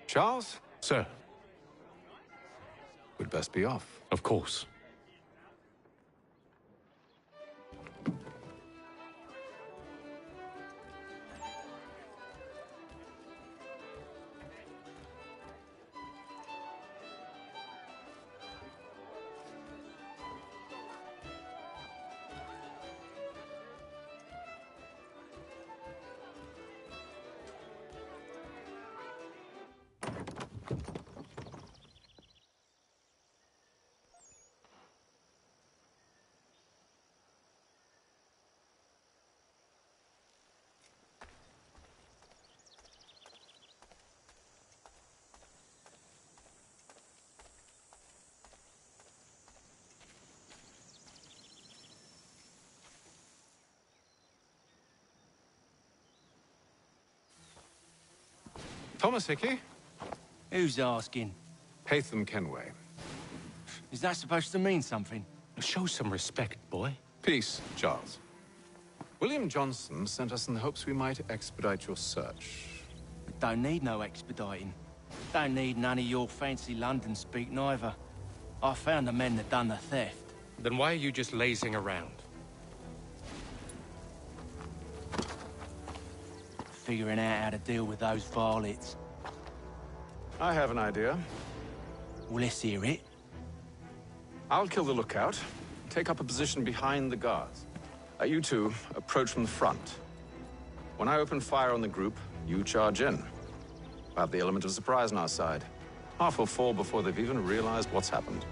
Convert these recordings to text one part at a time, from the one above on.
Charles? Sir. We'd best be off. Of course. Thomas Hickey? Who's asking? Haytham Kenway. Is that supposed to mean something? Show some respect, boy. Peace, Charles. William Johnson sent us in the hopes we might expedite your search. Don't need no expediting. Don't need none of your fancy London speak neither. I found the men that done the theft. Then why are you just lazing around? Figuring out how to deal with those varlets. I have an idea. Well, let's hear it. I'll kill the lookout, take up a position behind the guards. You two approach from the front. When I open fire on the group, you charge in. We'll have the element of surprise on our side. Half will fall before they've even realized what's happened.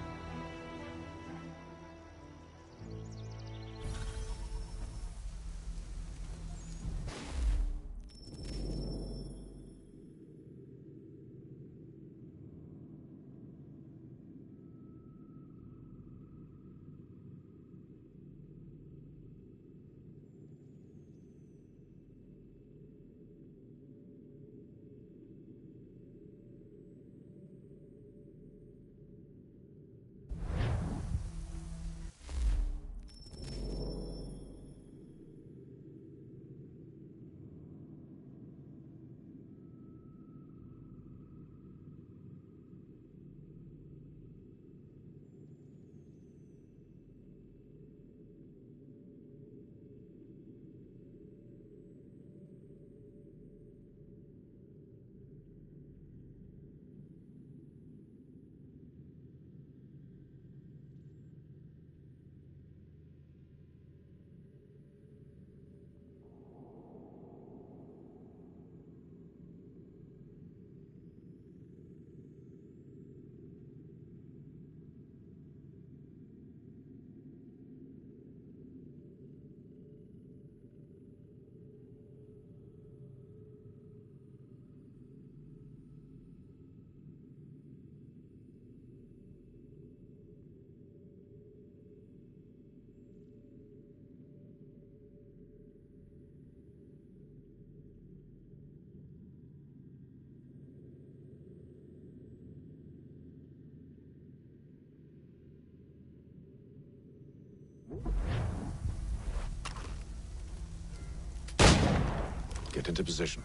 Get into position.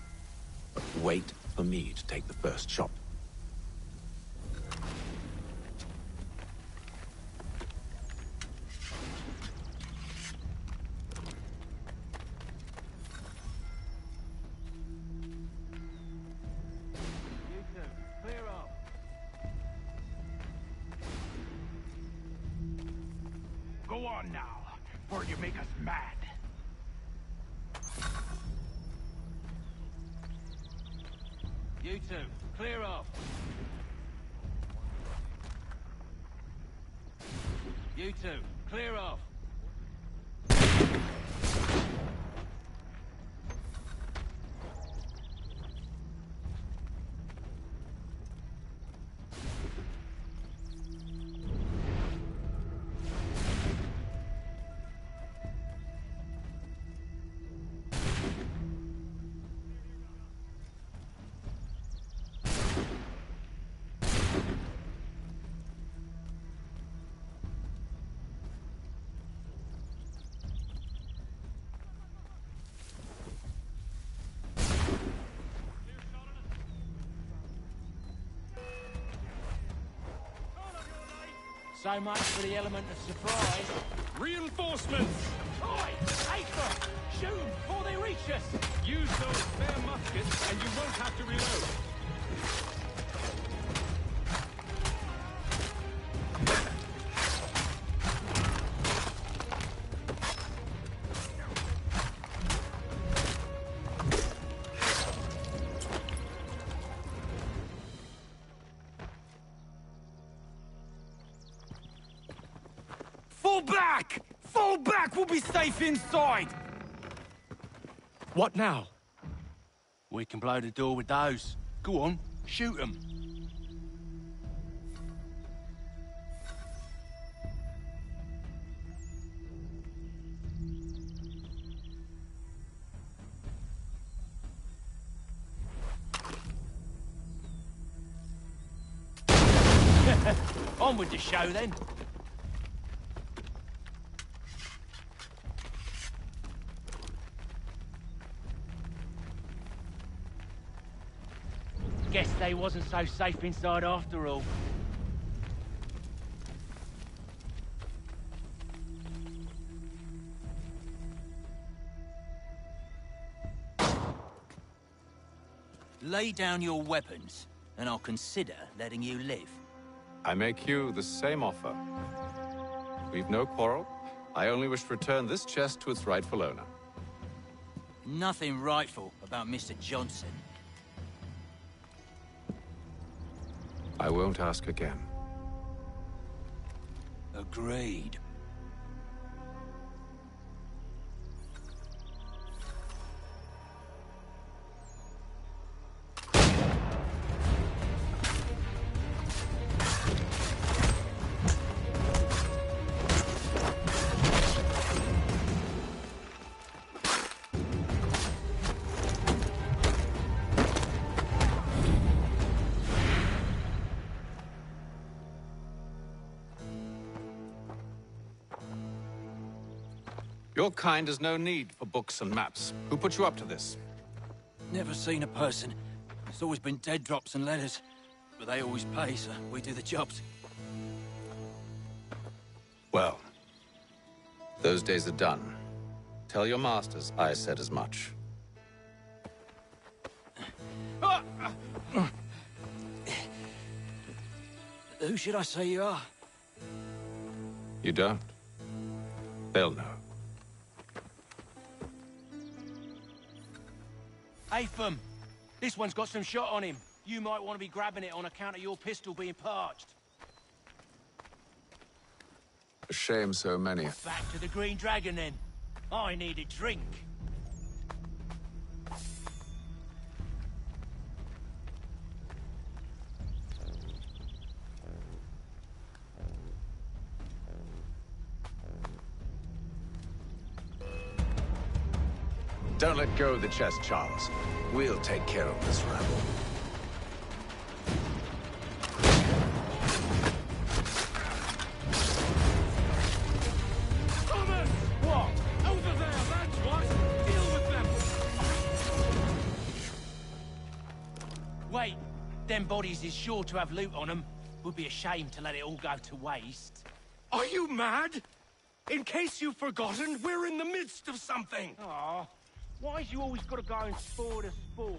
But wait for me to take the first shot. You two, clear off. Go on now, or you make us mad. You two, clear off. You two, clear off. So much for the element of surprise. Reinforcements! Oi! Aker! Shoot 'em before they reach us! Use those spare muskets and you won't have to reload. Fall back! Fall back! We'll be safe inside! What now? We can blow the door with those. Go on, shoot them. On with the show then. Guess they wasn't so safe inside after all. Lay down your weapons, and I'll consider letting you live. I make you the same offer. We've no quarrel. I only wish to return this chest to its rightful owner. Nothing rightful about Mr. Johnson. I won't ask again. Agreed. Your kind has no need for books and maps. Who put you up to this? Never seen a person. It's always been dead drops and letters. But they always pay, so we do the jobs. Well, those days are done. Tell your masters I said as much. Who should I say you are? You don't? They'll know. Atham, this one's got some shot on him. You might want to be grabbing it on account of your pistol being parched. A shame so many. Back to the Green Dragon then. I need a drink. Don't let go of the chest, Charles. We'll take care of this rabble. Thomas! What? Over there, that's what! Deal with them! Wait, them bodies is sure to have loot on them. Would be a shame to let it all go to waste. Are you mad? In case you've forgotten, we're in the midst of something! Aw, why's you always gotta go and spoil the sport?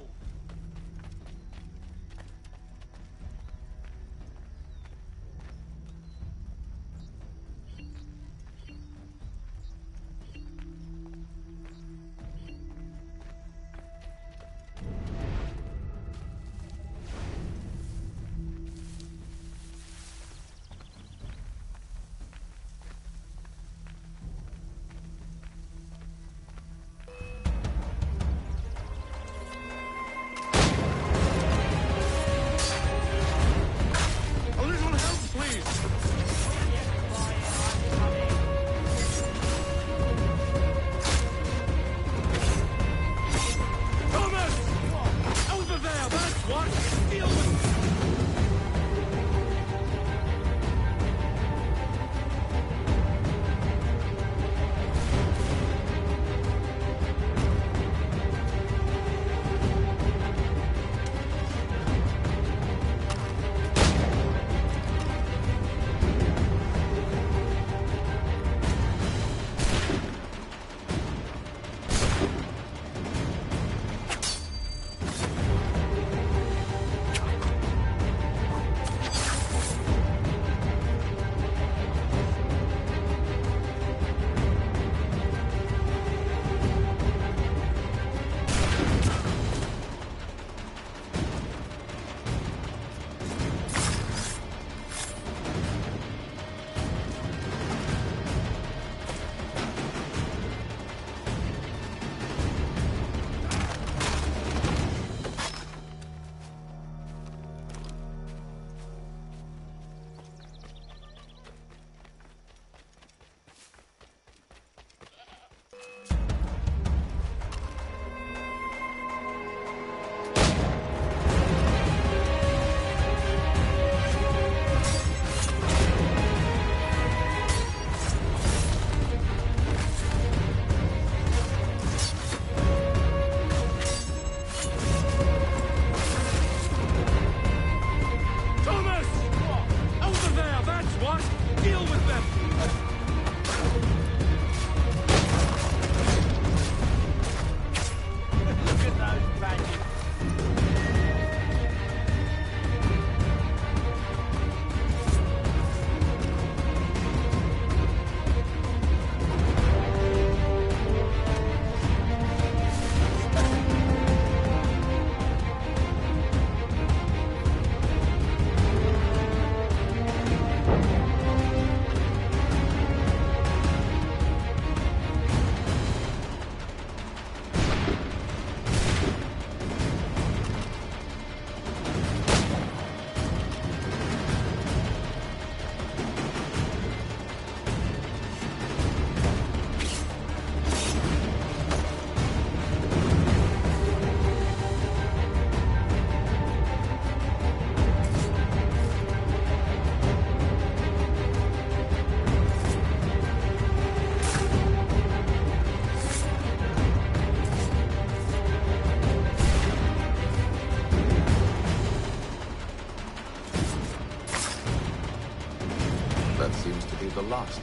last.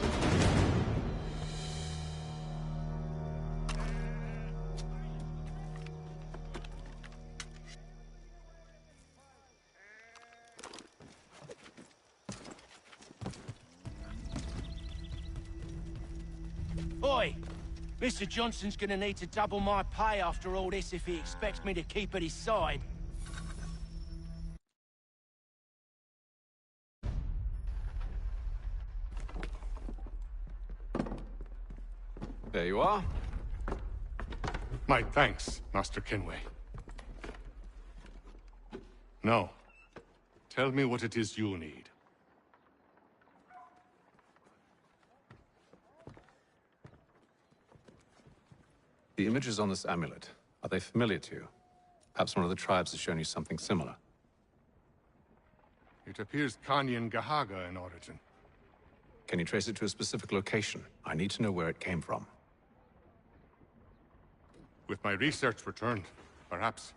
Oi! Mr. Johnson's gonna need to double my pay after all this if he expects me to keep at his side. There you are. My thanks, Master Kenway. Now, tell me what it is you need. The images on this amulet, are they familiar to you? Perhaps one of the tribes has shown you something similar. It appears Kanyan Gahaga in origin. Can you trace it to a specific location? I need to know where it came from. With my research returned, perhaps.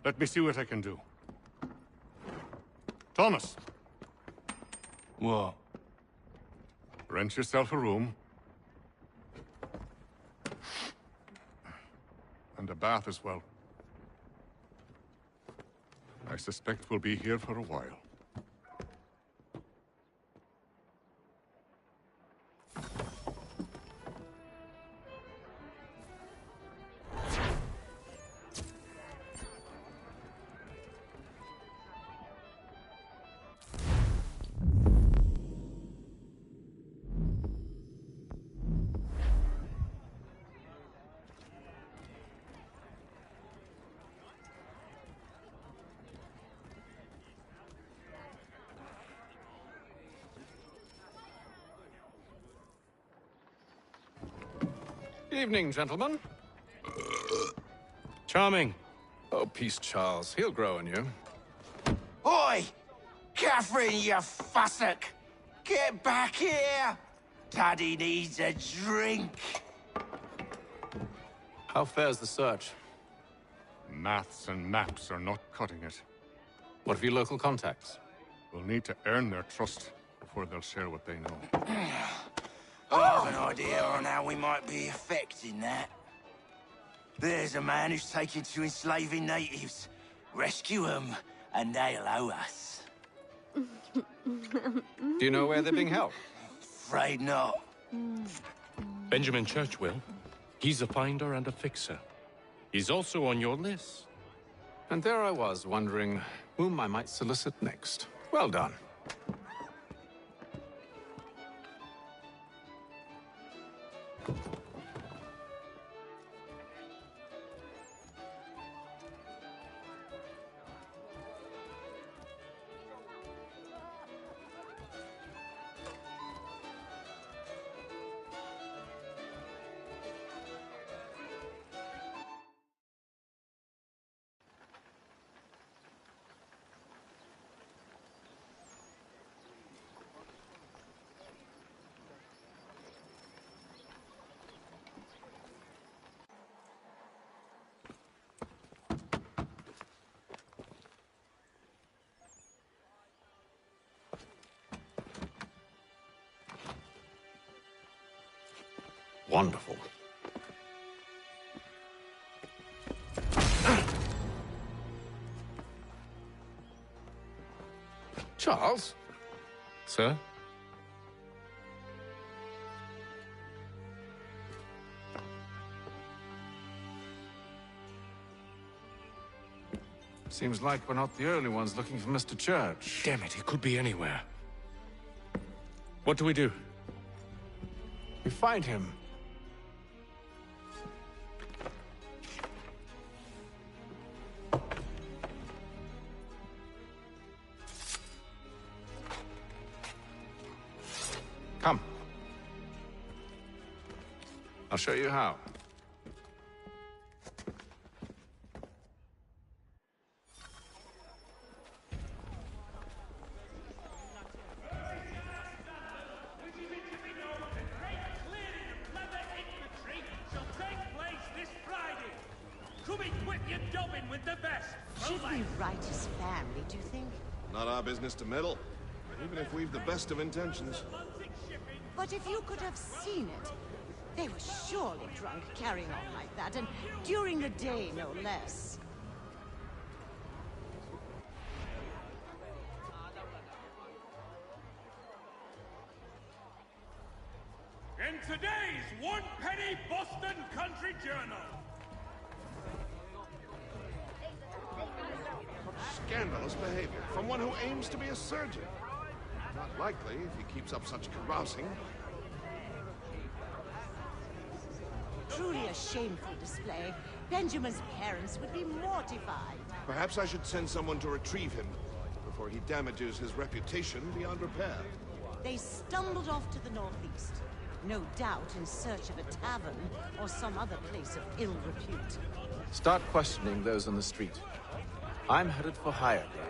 Let me see what I can do. Thomas! What? Rent yourself a room. And a bath as well. I suspect we'll be here for a while. Evening, gentlemen. Charming. Oh, peace, Charles. He'll grow on you. Oi! Catherine, you fussock! Get back here! Daddy needs a drink! How fares the search? Maths and maps are not cutting it. What of your local contacts? We'll need to earn their trust before they'll share what they know. I have an idea on how we might be affecting that. There's a man who's taken to enslaving natives. Rescue them, and they'll owe us. Do you know where they're being held? Afraid not. Benjamin Churchwill. He's a finder and a fixer. He's also on your list. And there I was, wondering whom I might solicit next. Well done. Wonderful. Charles? Sir? Seems like we're not the only ones looking for Mr. Church. Damn it, he could be anywhere. What do we do? We find him. Come. I'll show you how. Should we right his family, do you think? Not our business to meddle, even if we've the best of intentions. But if you could have seen it, they were surely drunk carrying on like that, and during the day, no less. In today's one-penny Boston Country Journal. Scandalous behavior from one who aims to be a surgeon. Not likely if he keeps up such carousing. Truly a shameful display. Benjamin's parents would be mortified. Perhaps I should send someone to retrieve him before he damages his reputation beyond repair. They stumbled off to the northeast. No doubt in search of a tavern or some other place of ill repute. Start questioning those on the street. I'm headed for higher ground.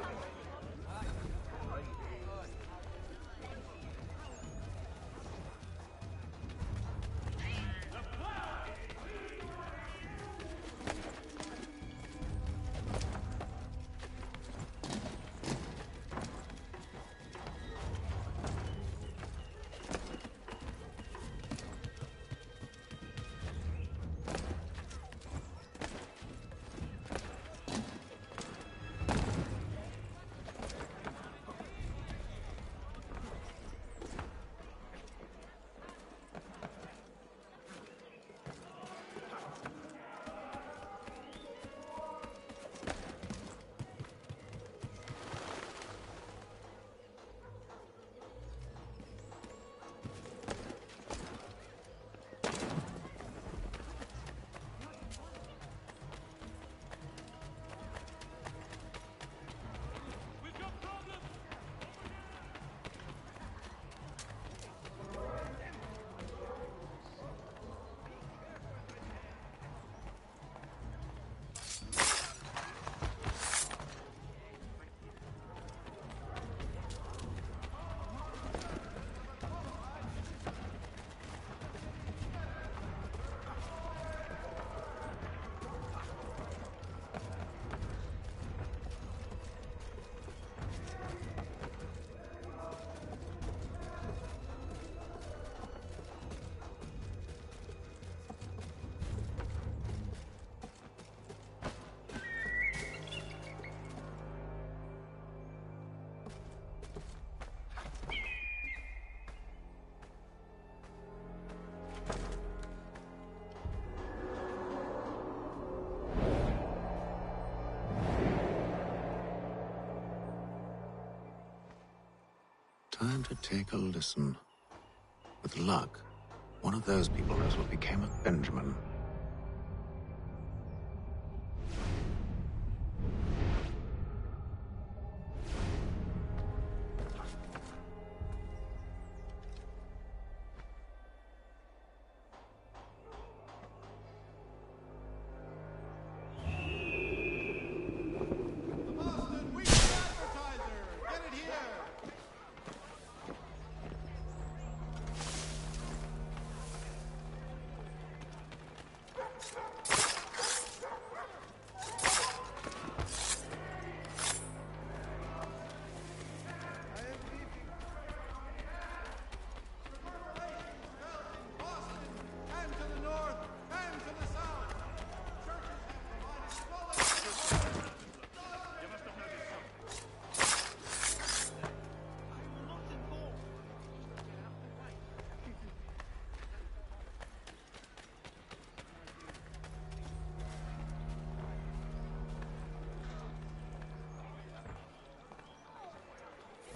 Time to take a listen. With luck, one of those people knows what became of Benjamin.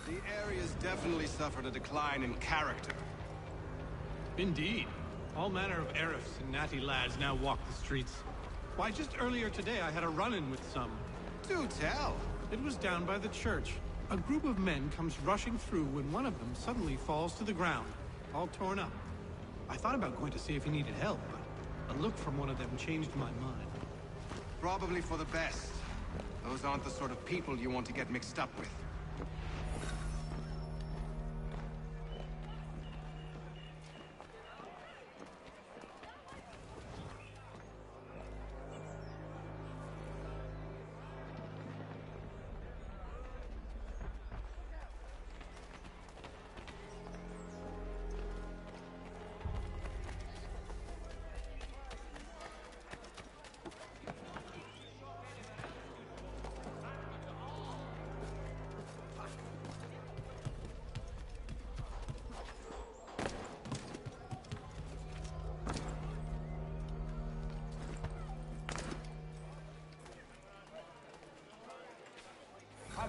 The area's definitely suffered a decline in character. Indeed. All manner of Arifs and natty lads now walk the streets. Why, just earlier today I had a run-in with some. Do tell. It was down by the church. A group of men comes rushing through when one of them suddenly falls to the ground, all torn up. I thought about going to see if he needed help, but a look from one of them changed my mind. Probably for the best. Those aren't the sort of people you want to get mixed up with.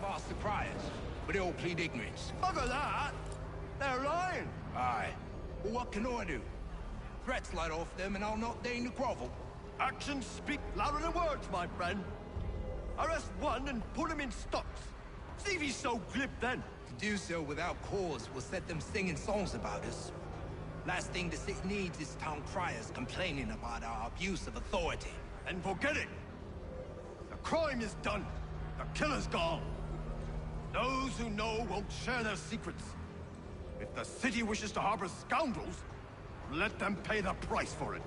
I've asked the criers, but they all plead ignorance. Bugger that! They're lying! Aye. Well, what can I do? Threats light off them and I'll not deign to grovel. Actions speak louder than words, my friend. Arrest one and put him in stocks. See if he's so glib then. To do so without cause will set them singing songs about us. Last thing the city needs is town criers complaining about our abuse of authority. And forget it! The crime is done. The killer's gone. Those who know won't share their secrets. If the city wishes to harbor scoundrels, let them pay the price for it.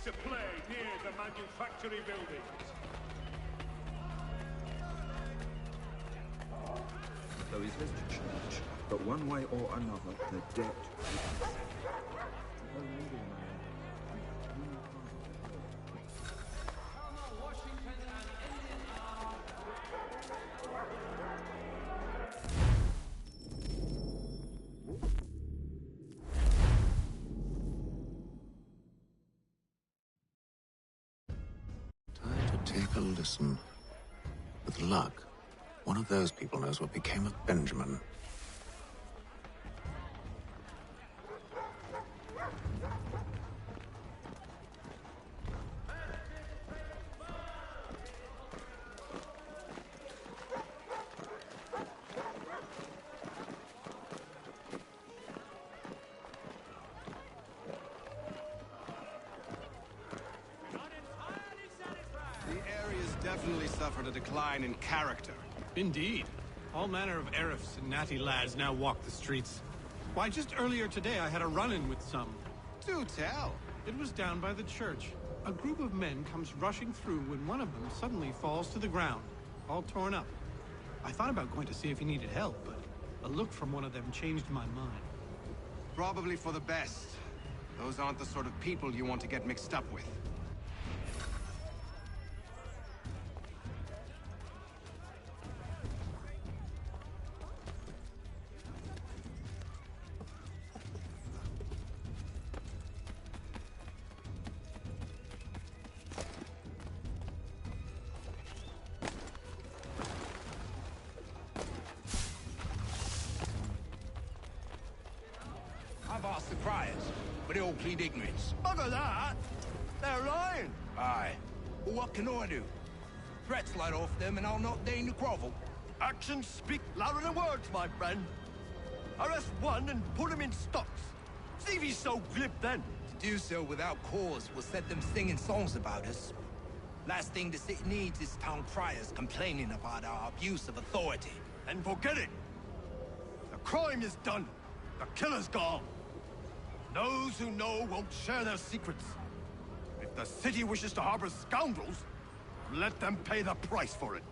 To play near the manufactory buildings. Though he's left to church, but one way or another, the debt will be settled. No middleman. Take a listen. With luck, one of those people knows what became of Benjamin. Definitely suffered a decline in character. Indeed. All manner of Arifs and natty lads now walk the streets. Why, just earlier today I had a run-in with some. Do tell. It was down by the church. A group of men comes rushing through when one of them suddenly falls to the ground, all torn up. I thought about going to see if he needed help, but a look from one of them changed my mind. Probably for the best. Those aren't the sort of people you want to get mixed up with. I've asked the criers, but they all plead ignorance. Bugger that! They're lying! Aye. Well, what can I do? Threats light off them and I'll not deign to grovel. Actions speak louder than words, my friend. Arrest one and put him in stocks. See if he's so glib then. To do so without cause will set them singing songs about us. Last thing the city needs is town criers complaining about our abuse of authority. And forget it! The crime is done. The killer's gone. Those who know won't share their secrets. If the city wishes to harbor scoundrels, let them pay the price for it.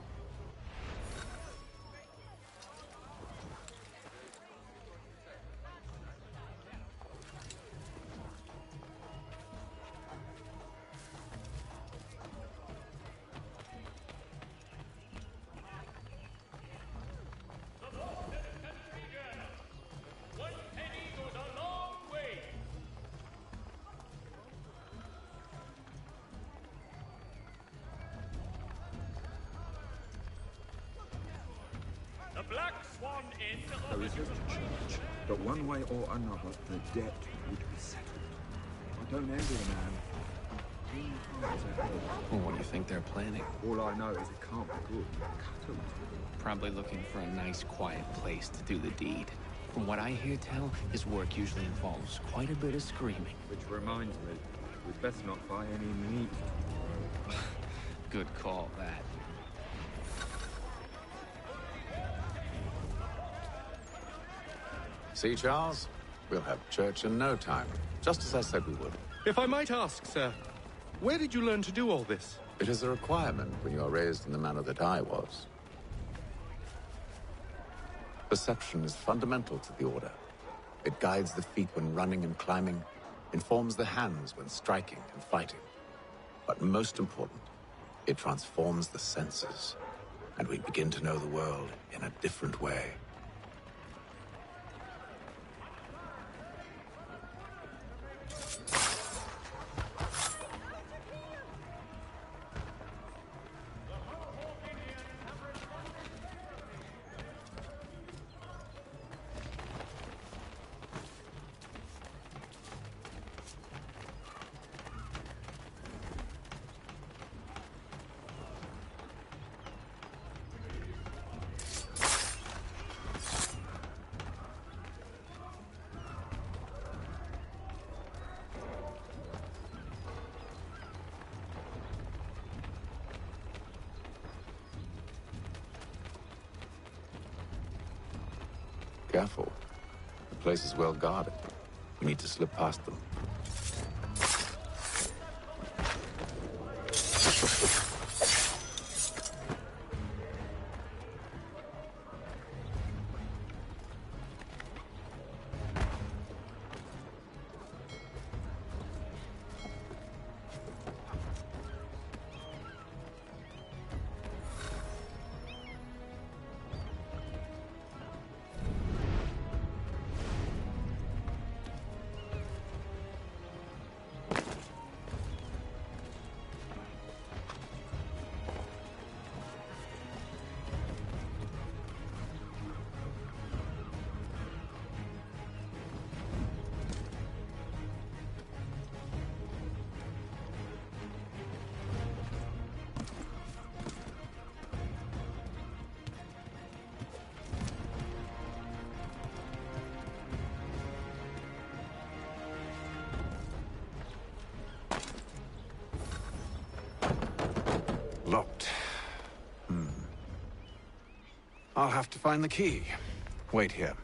The Black Swan Inn Though he's left to church, but one way or another, the debt would be settled. I don't envy the man. Well, what do you think they're planning? All I know is it can't be good. Cut 'em. Probably looking for a nice, quiet place to do the deed. From what I hear tell, his work usually involves quite a bit of screaming. Which reminds me, we'd best not buy any meat. Good call, that. See, Charles? We'll have church in no time, just as I said we would. If I might ask, sir, where did you learn to do all this? It is a requirement when you are raised in the manner that I was. Perception is fundamental to the Order. It guides the feet when running and climbing, informs the hands when striking and fighting. But most important, it transforms the senses, and we begin to know the world in a different way. Careful. The place is well guarded. We need to slip past them. Locked. I'll have to find the key. Wait here.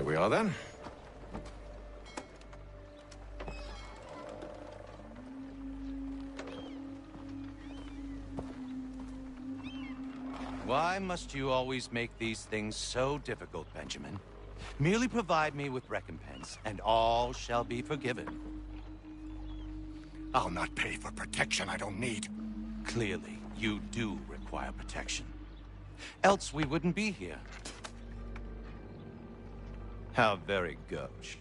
Here we are then. Why must you always make these things so difficult, Benjamin? Merely provide me with recompense, and all shall be forgiven. I'll not pay for protection I don't need. Clearly, you do require protection. Else we wouldn't be here. How very gauche.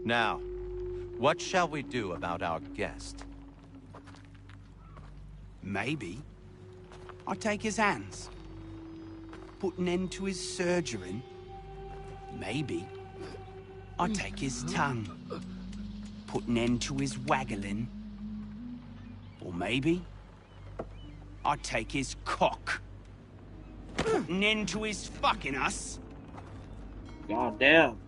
Now, what shall we do about our guest? Maybe I take his hands, put an end to his surgering. Maybe I take his tongue, put an end to his waggling. Or maybe I take his cock, put an end to his fucking us. God damn.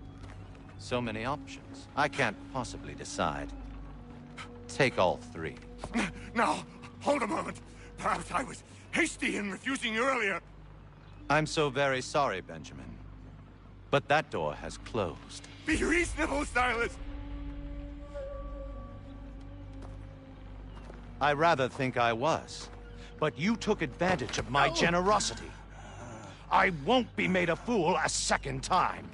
So many options. I can't possibly decide. Take all three. Now, hold a moment. Perhaps I was hasty in refusing you earlier. I'm so very sorry, Benjamin. But that door has closed. Be reasonable, Silas! I rather think I was. But you took advantage of my generosity. I won't be made a fool a second time.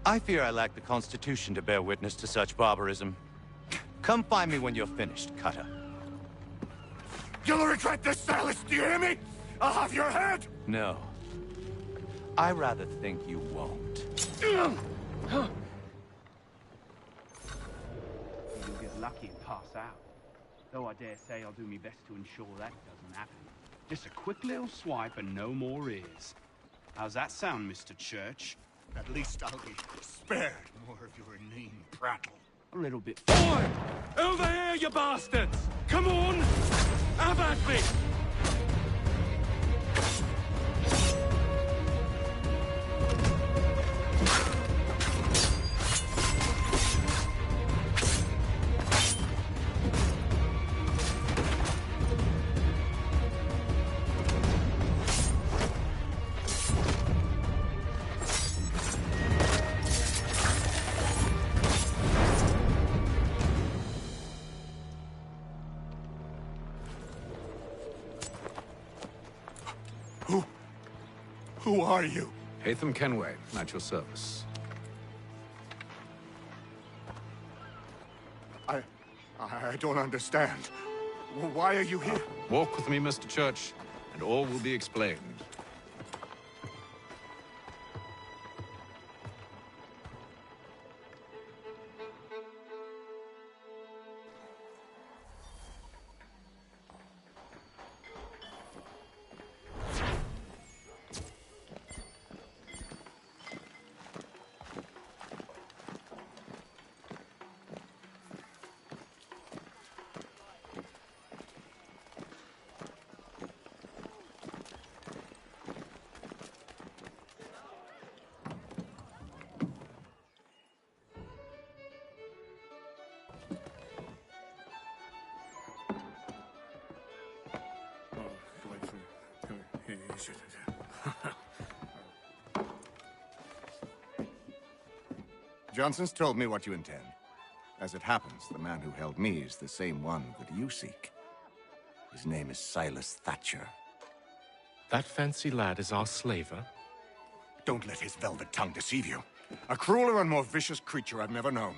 I fear I lack the constitution to bear witness to such barbarism. Come find me when you're finished, Cutter. You'll regret this, Silas, do you hear me? I'll have your head! No. I rather think you won't. You'll get lucky and pass out. Though I dare say I'll do my best to ensure that doesn't happen. Just a quick little swipe and no more ears. How's that sound, Mr. Church? At least I'll be spared more of your inane prattle. A little bit. Boy! Over here, you bastards! Come on! Have at me! Who are you? Hatham Kenway, at your service. I don't understand. Why are you here? Walk with me, Mr. Church, and all will be explained. Johnson's told me what you intend. As it happens, the man who held me is the same one that you seek. His name is Silas Thatcher. That fancy lad is our slaver? Don't let his velvet tongue deceive you. A crueler and more vicious creature I've never known.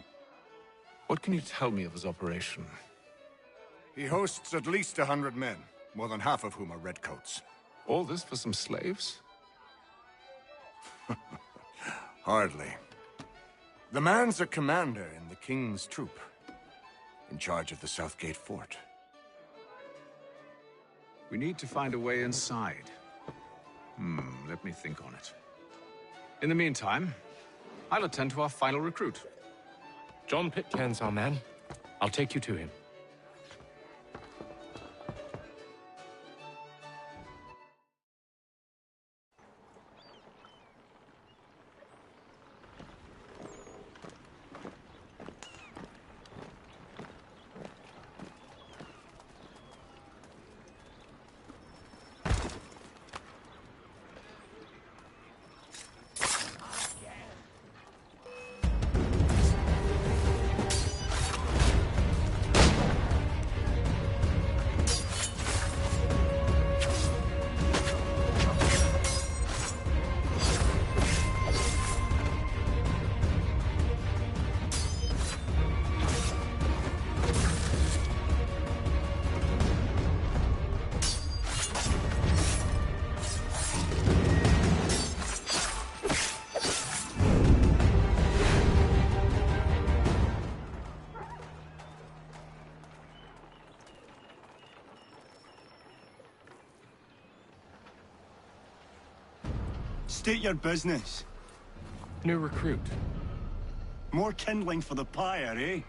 What can you tell me of his operation? He hosts at least 100 men, more than half of whom are redcoats. All this for some slaves? Hardly. The man's a commander in the King's troop, in charge of the Southgate Fort. We need to find a way inside. Let me think on it. In the meantime, I'll attend to our final recruit. John Pitcairn's our man. I'll take you to him. State your business. New recruit. More kindling for the pyre, eh?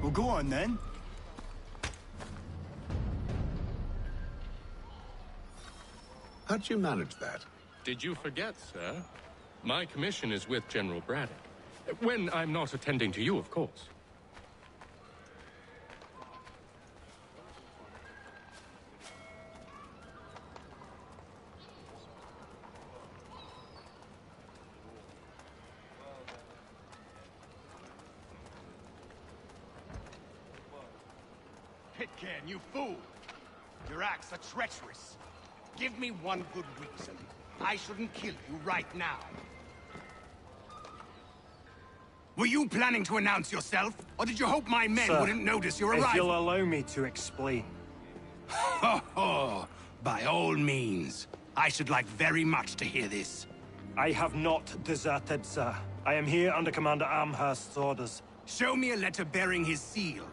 Well, go on then. How'd you manage that? Did you forget, sir? My commission is with General Braddock. When I'm not attending to you, of course. Pitcairn, you fool! Your acts are treacherous. Give me one good reason. I shouldn't kill you right now. Were you planning to announce yourself? Or did you hope my men Sir, wouldn't notice your if arrival? you'll allow me to explain. Ho ho! By all means. I should like very much to hear this. I have not deserted, sir. I am here under Commander Amherst's orders. Show me a letter bearing his seal,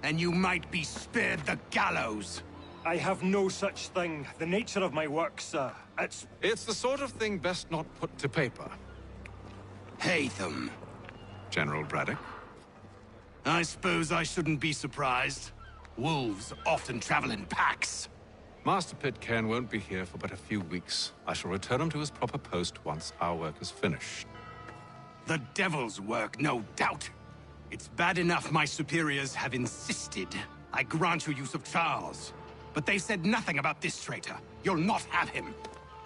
and you might be spared the gallows. I have no such thing. The nature of my work, sir, It's the sort of thing best not put to paper. Hatham. General Braddock? I suppose I shouldn't be surprised. Wolves often travel in packs. Master Pitcairn won't be here for but a few weeks. I shall return him to his proper post once our work is finished. The devil's work, no doubt. It's bad enough my superiors have insisted I grant you use of Charles. But they've said nothing about this traitor. You'll not have him.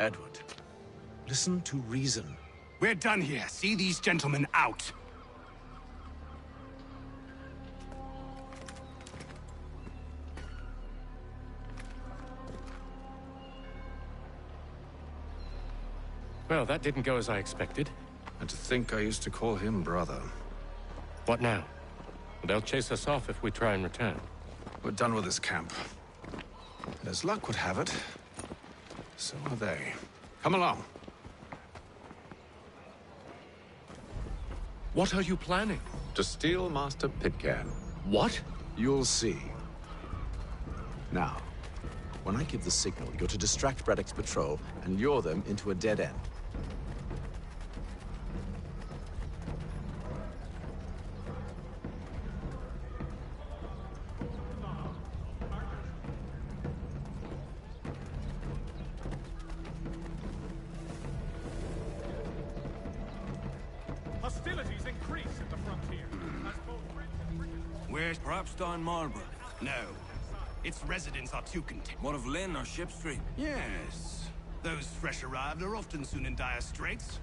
Edward, listen to reason. We're done here. See these gentlemen out. Well, that didn't go as I expected. And to think I used to call him brother. What now? They'll chase us off if we try and return. We're done with this camp. And as luck would have it, so are they. Come along. What are you planning? To steal Master Pitcairn. What? You'll see. Now, when I give the signal, you're to distract Braddock's patrol and lure them into a dead end. Hostilities increase at the frontier. As both French and British... Where's perhaps down Marlborough? No. Its residents are too content. What of Lynn or Ship Street? Yes. Those fresh arrived are often soon in dire straits.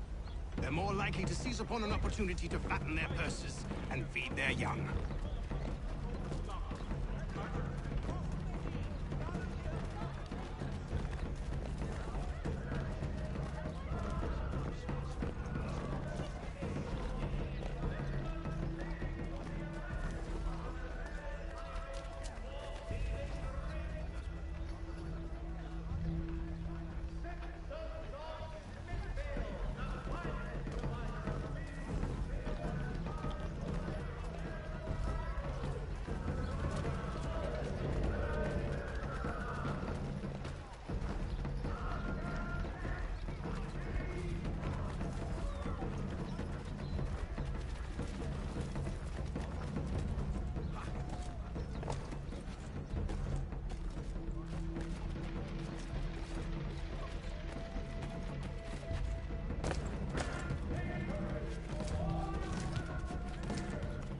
They're more likely to seize upon an opportunity to fatten their purses and feed their young.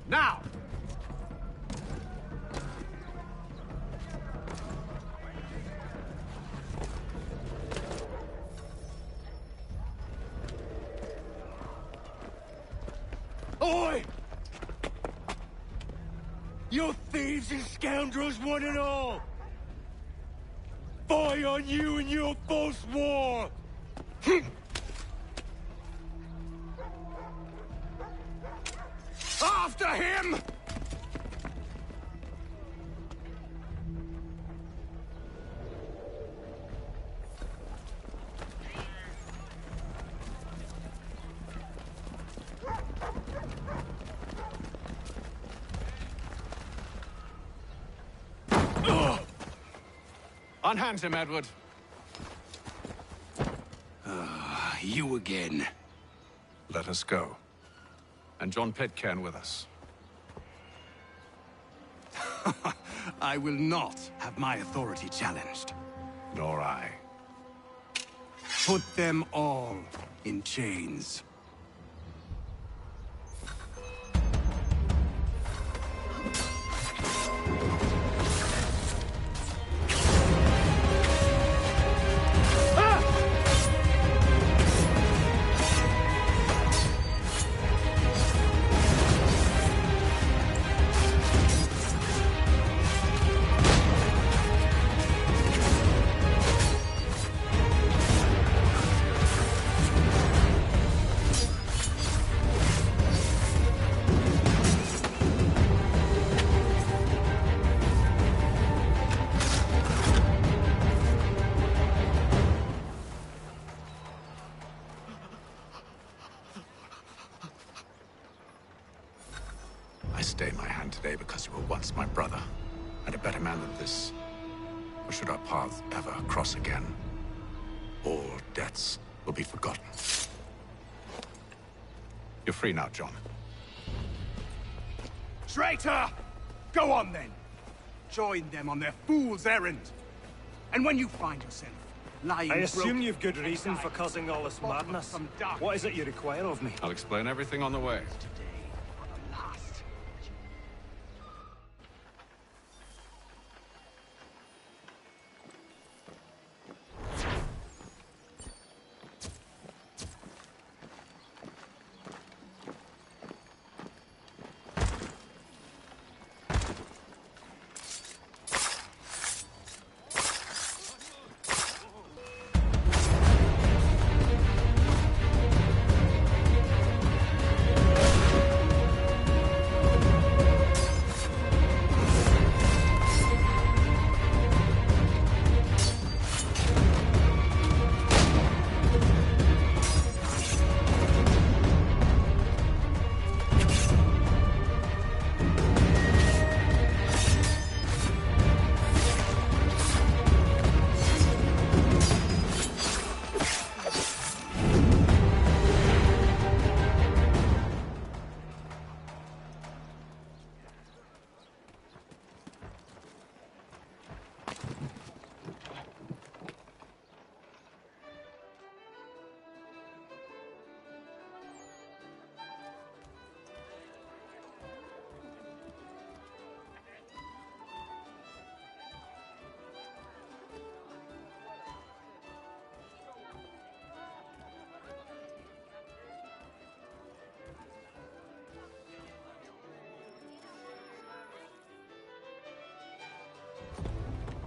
Now! Oi! You thieves and scoundrels, one and all! Fie on you and your false war! After him! Unhand him, Edward. you again. Let us go. And John Pitcairn with us. I will not have my authority challenged. Nor I. Put them all in chains. I stay my hand today because you were once my brother, and a better man than this. Or should our paths ever cross again, all debts will be forgotten. You're free now, John. Traitor! Go on then! Join them on their fool's errand. And when you find yourself lying I assume broken you've good reason for causing all this madness. What is it you require of me? I'll explain everything on the way.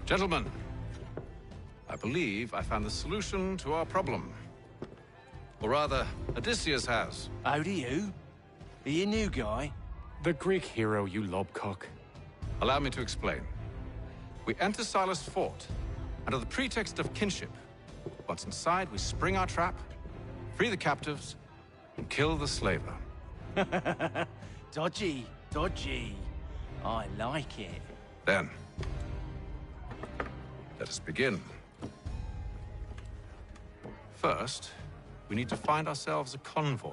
Gentlemen, I believe I found the solution to our problem. Or rather, Odysseus has. How do you? Are you a new guy? The Greek hero, you lobcock. Allow me to explain. We enter Silas' fort, under the pretext of kinship. Once inside, we spring our trap, free the captives, and kill the slaver. Dodgy, dodgy. I like it. Then, let us begin. First, we need to find ourselves a convoy.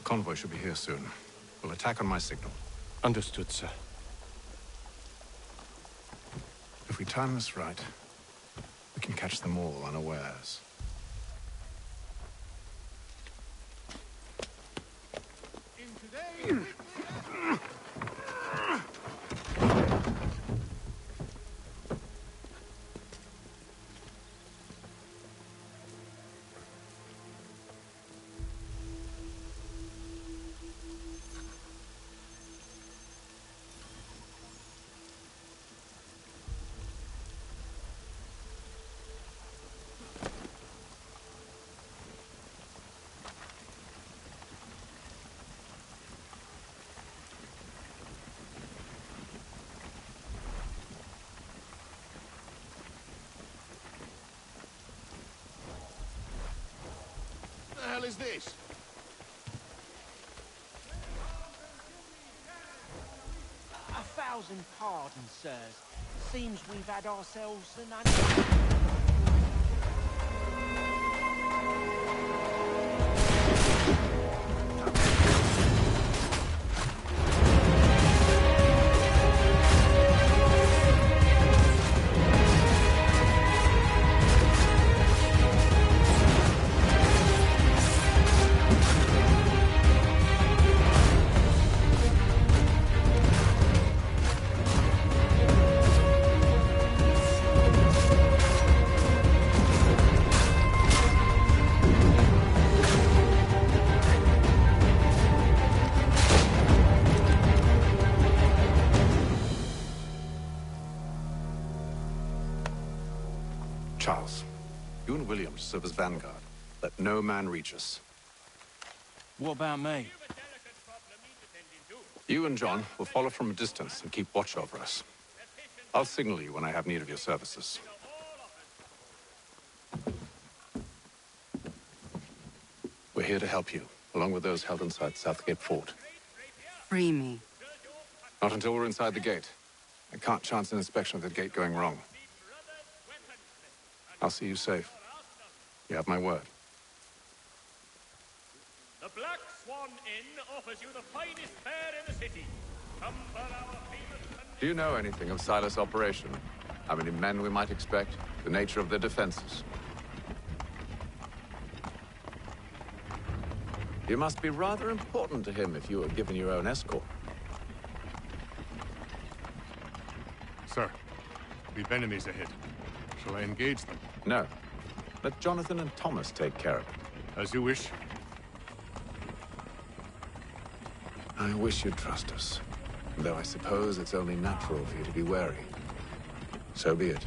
Convoy should be here soon. We'll attack on my signal. Understood, sir. If we time this right, we can catch them all unawares. hell is this? A thousand pardons, sirs. Seems we've had ourselves an Charles, you and William serve as vanguard. Let no man reach us. What about me? You and John will follow from a distance and keep watch over us. I'll signal you when I have need of your services. We're here to help you, along with those held inside Southgate Fort. Free me. Not until we're inside the gate. I can't chance an inspection of the gate going wrong. I'll see you safe. You have my word. The Black Swan Inn offers you the finest fare in the city. Come for our famous... Do you know anything of Silas' operation? How many men we might expect? The nature of their defenses? You must be rather important to him if you were given your own escort. Sir, we've enemies ahead. Shall I engage them? No. Let Jonathan and Thomas take care of it. As you wish. I wish you'd trust us. Though I suppose it's only natural for you to be wary. So be it.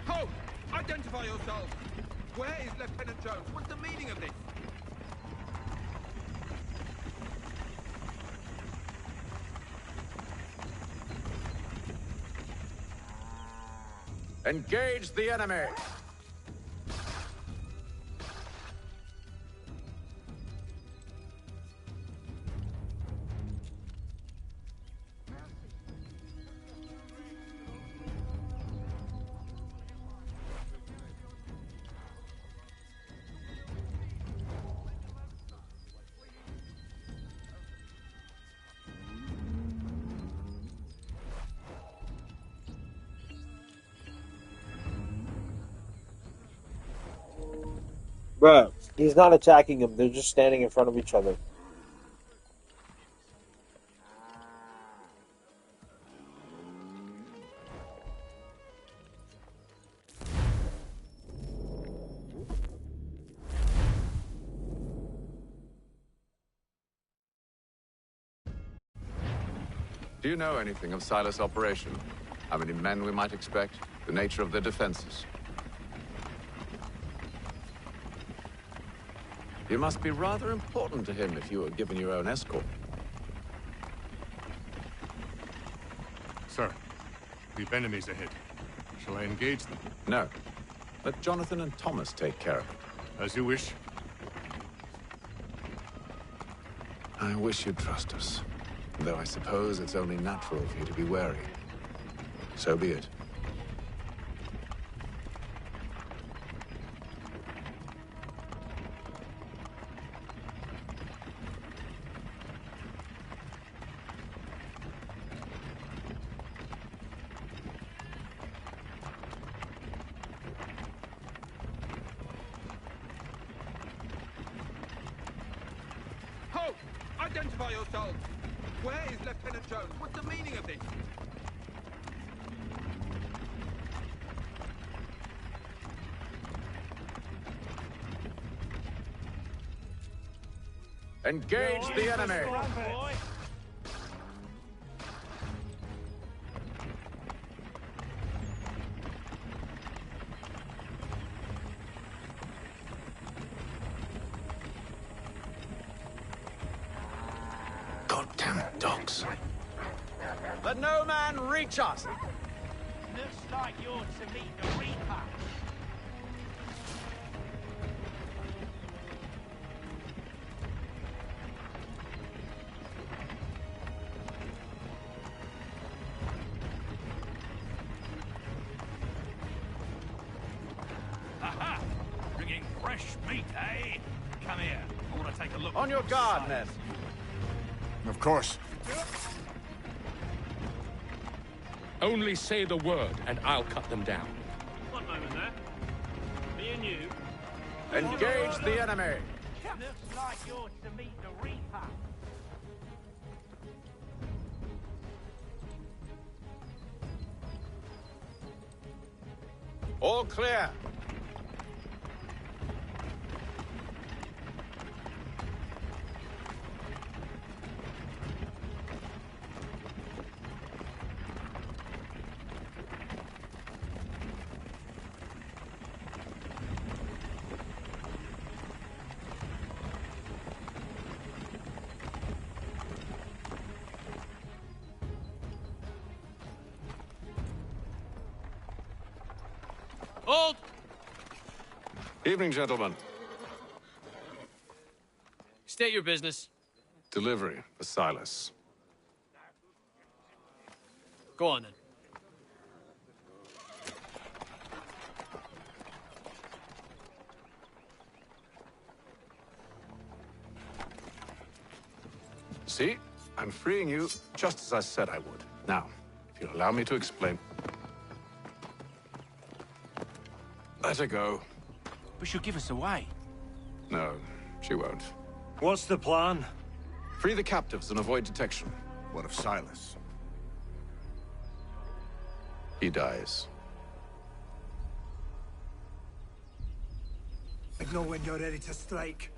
Halt! Identify yourselves! Where is Lieutenant Jones? What's the meaning of this? Engage the enemy! Bruh, he's not attacking them. They're just standing in front of each other. Do you know anything of Silas' operation? How many men we might expect? The nature of their defenses? You must be rather important to him if you were given your own escort. Sir, we've enemies ahead. Shall I engage them? No. Let Jonathan and Thomas take care of it. As you wish. I wish you'd trust us. Though I suppose it's only natural for you to be wary. So be it. Halt! Identify yourselves! Where is Lieutenant Jones? What's the meaning of this? Engage the enemy! dogs. Let no man reach us! Looks like you're to meet the Reaper. Aha! Bringing fresh meat, eh? Come here. I want to take a look. On your guard, men. Of course. Only say the word, and I'll cut them down. One moment there. Me and you. Engage the enemy! Looks like you're to meet the Reaper. All clear. Hold! Evening, gentlemen. State your business. Delivery for Silas. Go on, then. See? I'm freeing you just as I said I would. Now, if you'll allow me to explain... Let her go. But she'll give us away. No, she won't. What's the plan? Free the captives and avoid detection. What of Silas? He dies. I know when you're ready to strike.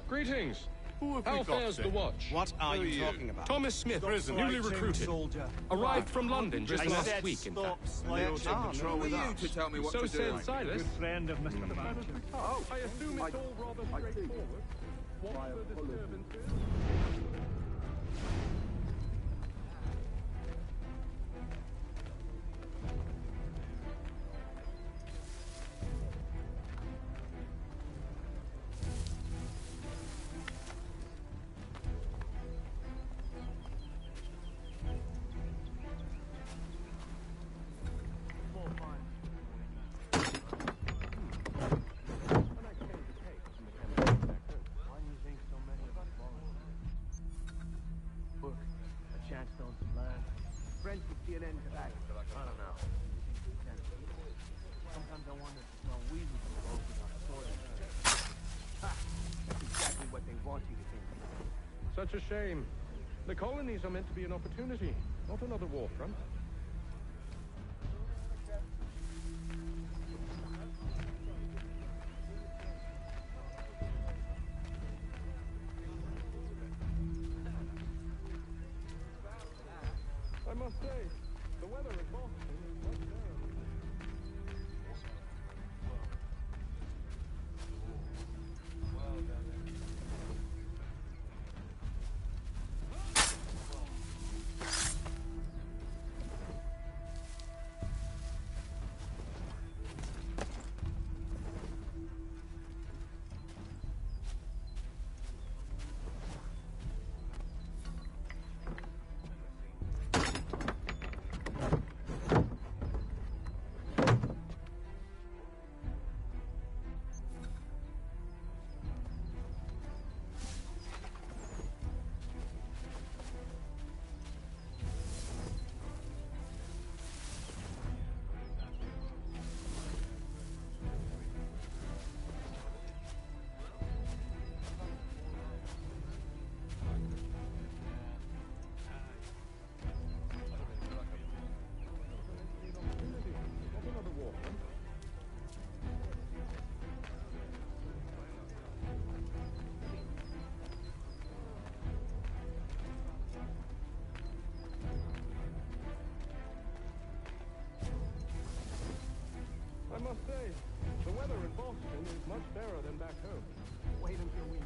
Greetings. Who have we How got fares the then? watch? What are you talking about? Thomas Smith, Stop newly fighting, recruited. soldier. Arrived from London just I last said week, in stop fact. slaying Who are you to tell me what So to said do? Silas. Good friend of Mr. Thatcher. I assume it's all rather straightforward. What's the disturbances? Friends could see an end to that. I don't know. Sometimes I wonder if it's not weasels involved with our story. Ha! That's exactly what they want you to think. Such a shame. The colonies are meant to be an opportunity, not another war front. I must say, the weather in Boston is much better. Compton is much fairer than back home. Wait until we...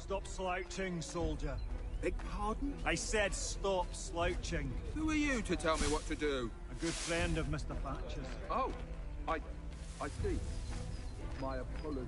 Stop slouching, soldier. Beg pardon? I said stop slouching. Who are you to tell me what to do? A good friend of Mr. Thatcher's. Oh, I see. My apologies.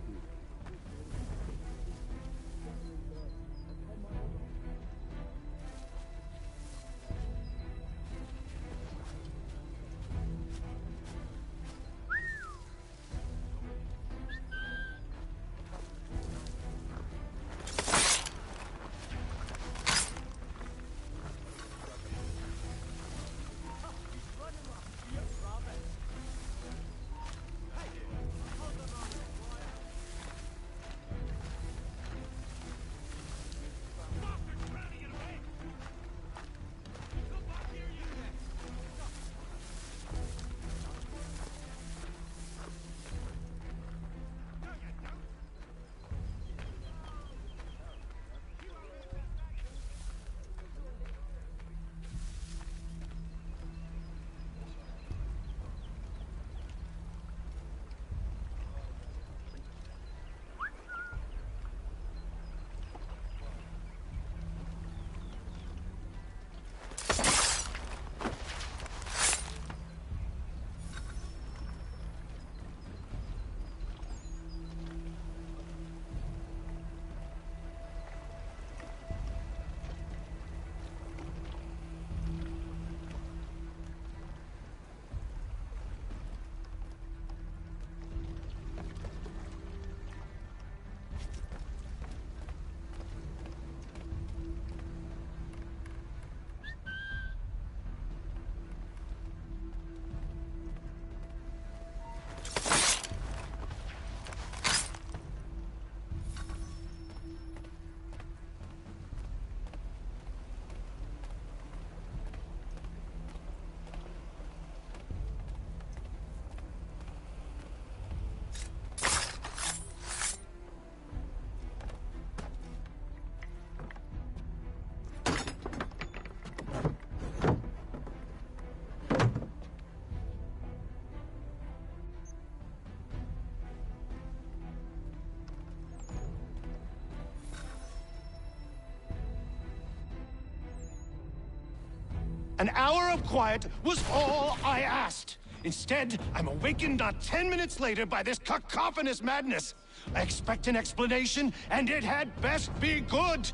An hour of quiet was all I asked. Instead, I'm awakened not 10 minutes later by this cacophonous madness. I expect an explanation, and it had best be good.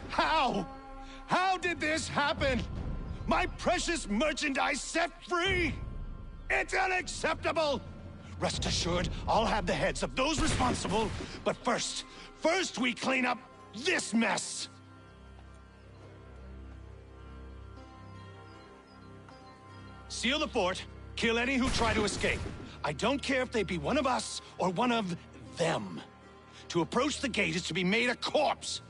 How? How did this happen? My precious merchandise set free? It's unacceptable! Rest assured, I'll have the heads of those responsible. But first we clean up this mess. Seal the fort, kill any who try to escape. I don't care if they be one of us or one of them. To approach the gate is to be made a corpse.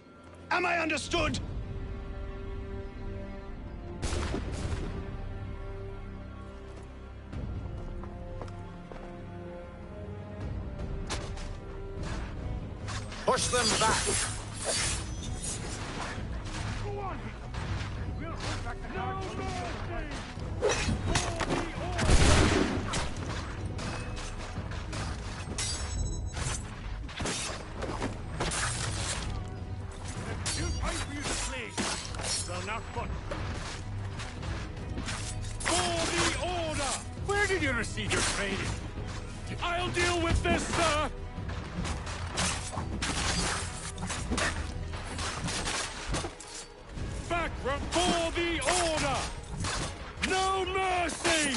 Am I understood? Push them back! Go on! We'll hold back the guard. Still time for you to play. They'll not budge. For the order! Where did you receive your training? I'll deal with this, sir! Back for the order! No mercy!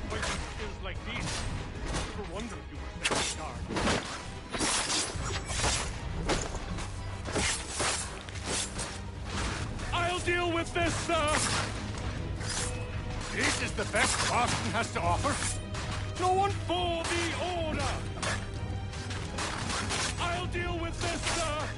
Fighting skills like these, no wonder you were set guard. I'll deal with this, sir! This is the best Boston has to offer? No one for the order! I'll deal with this, sir!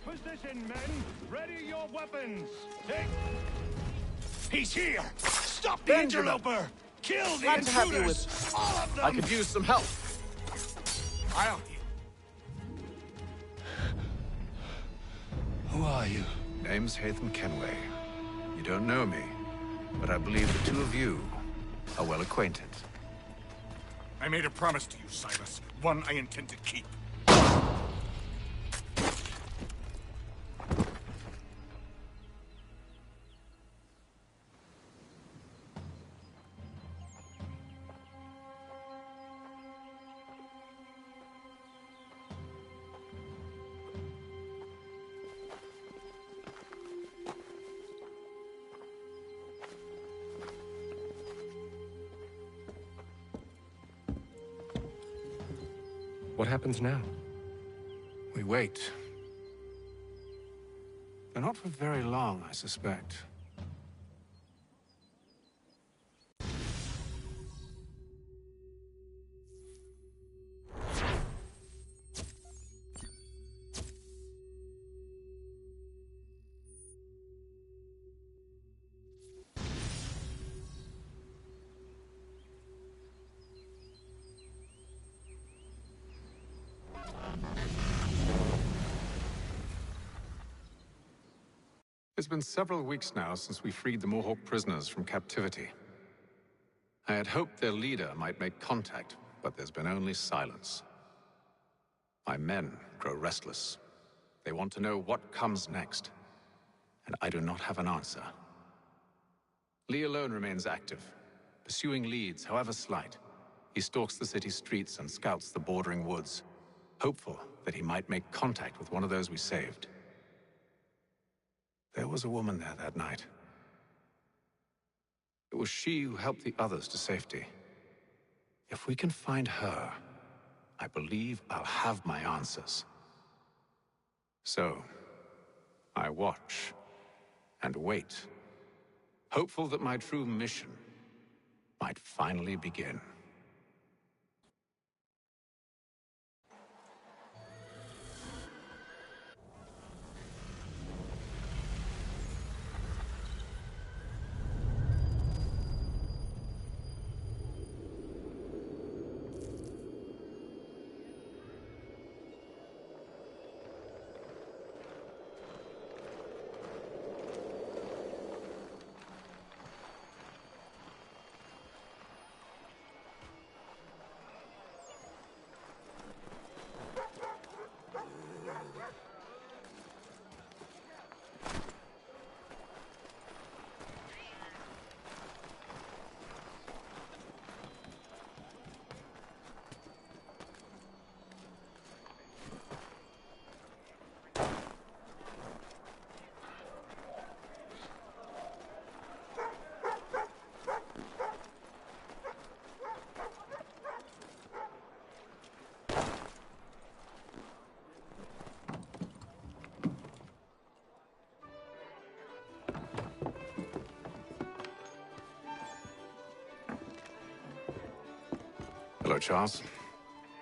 Position, men! Ready your weapons! Take... He's here! Stop the interloper! Kill the Glad to have you intruders! with... All of them! I could use some help. I'll... Who are you? Name's Hatham Kenway. You don't know me, but I believe the two of you are well acquainted. I made a promise to you, Silas. One I intend to keep. What happens now? We wait. But not for very long, I suspect. It's been several weeks now since we freed the Mohawk prisoners from captivity. I had hoped their leader might make contact, but there's been only silence. My men grow restless. They want to know what comes next, and I do not have an answer. Lee alone remains active, pursuing leads, however slight. He stalks the city streets and scouts the bordering woods, hopeful that he might make contact with one of those we saved. There was a woman there that night. It was she who helped the others to safety. If we can find her, I believe I'll have my answers. So, I watch and wait, hopeful that my true mission might finally begin. Hello, Charles.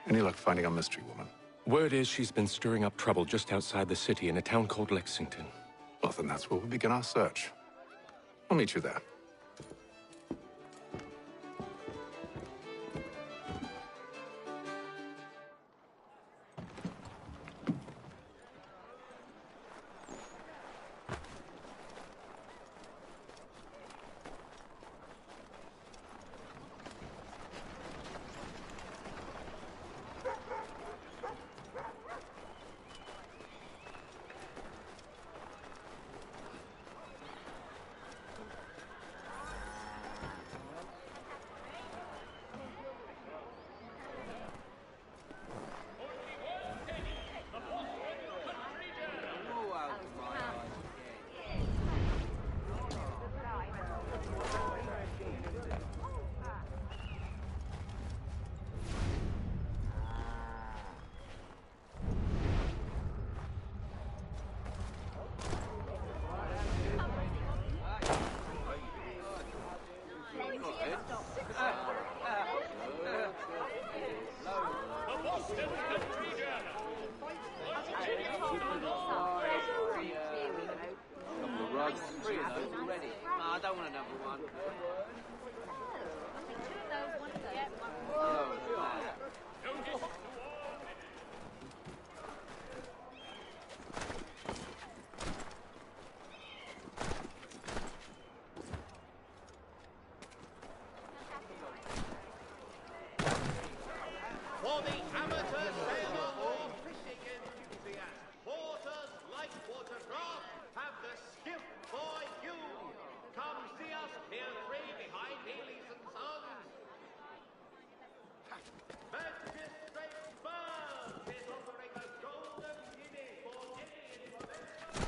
Any luck finding our mystery woman? Word is she's been stirring up trouble just outside the city in a town called Lexington. Well, then that's where we'll begin our search. I'll meet you there. I don't want another one. For the amateur sailor or fishing enthusiast, Porter's Lightwater Craft have the skiff for you. Come see us, Pier 3 behind Healy's and Sons. Magistrate Burns is offering a golden guinea for any information.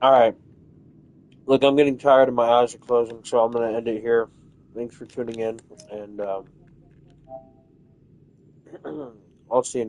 Alright. Look, I'm getting tired and my eyes are closing, so I'm going to end it here. Thanks for tuning in, and I'll see you next